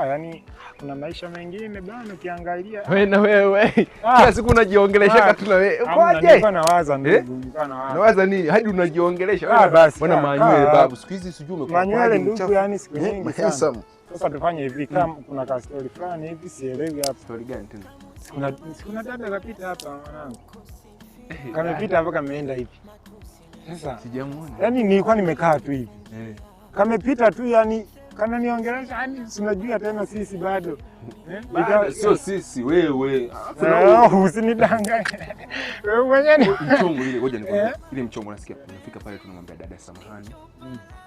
Yani kuna maisha mengine bwana ukiangalia. Wewe na wewe. Kila siku unajiongelesha tu na wewe. Kwaje? Nilikuwa nawaza ndugu, nilikuwa nawaza. Nawaza nini? Hadi unajiongelesha. Bwana manywele babu. Siku hizi sijui umekuwa manywele ndugu, yani siku nyingi sana. Sasa tufanye hivi, kama kuna ka story fulani hivi sielewi hapa. Story gani tena? Kuna dada kapita hapa mwanangu. Kamepita hapa kameenda hivi. Sasa sijamuona. Yani nilikuwa nimekaa tu hivi. Kamepita tu yani kana niongelesha yani unajua tena sisi bado. Sio sisi wewe. Usinidanganye. Wewe mwenyewe mchongo ile, ngoja nikwambie. Ile mchongo nasikia unafika pale tunamwambia dada samahani.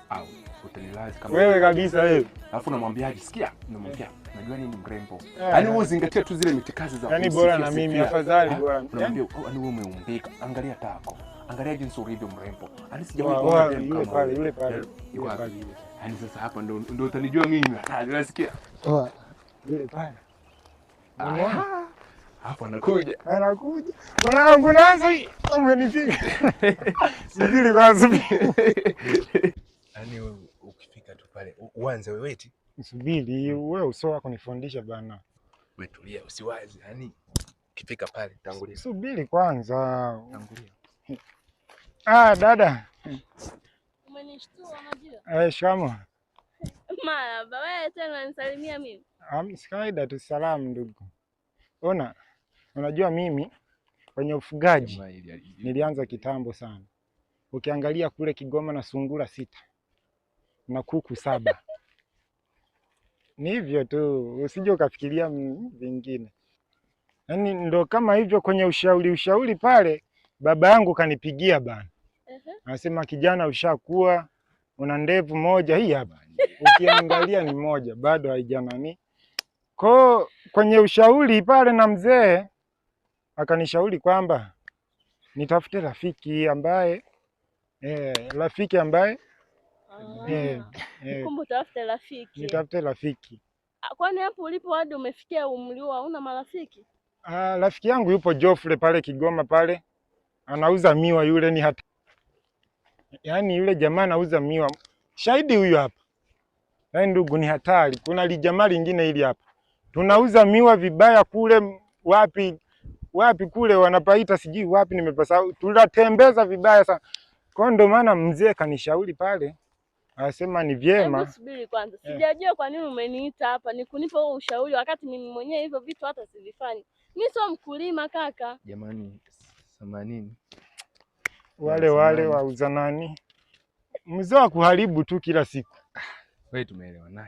Au utanilazi kama wewe kabisa wewe. Alafu namwambiaje, sikia, namwambia najua nini mrembo. Yaani wewe zingatia tu zile mitikazi za yani bora na mimi afadhali bora. Namwambia yani wewe umeumbika, angalia tako. Angalia jinsi ulivyo mrembo. Yaani sijawahi kuona yule pale, yule pale. Yaani sasa hapa ndo utanijua mimi. Unasikia? Yule pale. Hapo anakuja. Mwanangu naanza umenipiga. Subiri kwanza. Yaani wewe ukifika tu pale uanze wewe eti. Subiri wewe uso wako nifundisha bana. Wewe tulia usiwazi. Yaani ukifika pale tangulia. Subiri kwanza. Tangulia. Dada. Umenishtua unajua? Shikamoo. Marhaba, wewe tena unanisalimia mimi? Kawaida tu, salamu ndugu. Unajua mimi kwenye ufugaji nilianza kitambo sana. Ukiangalia kule Kigoma na sungura 6 na kuku 7. Ni hivyo tu, usije ukafikiria vingine. Yaani ndo kama hivyo kwenye ushauri pale baba yangu kanipigia bana. Anasema kijana ushakuwa una ndevu moja hii hapa. Ukiangalia ni moja bado haijanani. Kwenye ushauri pale na mzee akanishauri kwamba nitafute rafiki ambaye kumbe utafute rafiki. Nitafute rafiki. Kwani hapo ulipo hadi umefikia umri huo hauna marafiki? Rafiki yangu yupo Jofre pale Kigoma pale. Anauza miwa yule ni hata. Yaani yule jamaa anauza miwa. Shahidi huyu hapa. Yaani ndugu ni hatari. Kuna lijamaa lingine hili hapa. Tunauza miwa vibaya kule wapi kule wanapaita sijui wapi nimepasahau. Tunatembeza vibaya sana. Kwa ndo maana mzee kanishauri pale. Anasema ni vyema. Hebu subiri kwanza. Sijajua kwa nini umeniita hapa. Ni kunipa huo ushauri wakati mimi mwenyewe hivyo vitu hata sivifanyi. Mimi sio mkulima kaka. Jamani, samanini. Wale wauza nani? Mzee wa kuharibu tu kila siku. Wewe tumeelewana.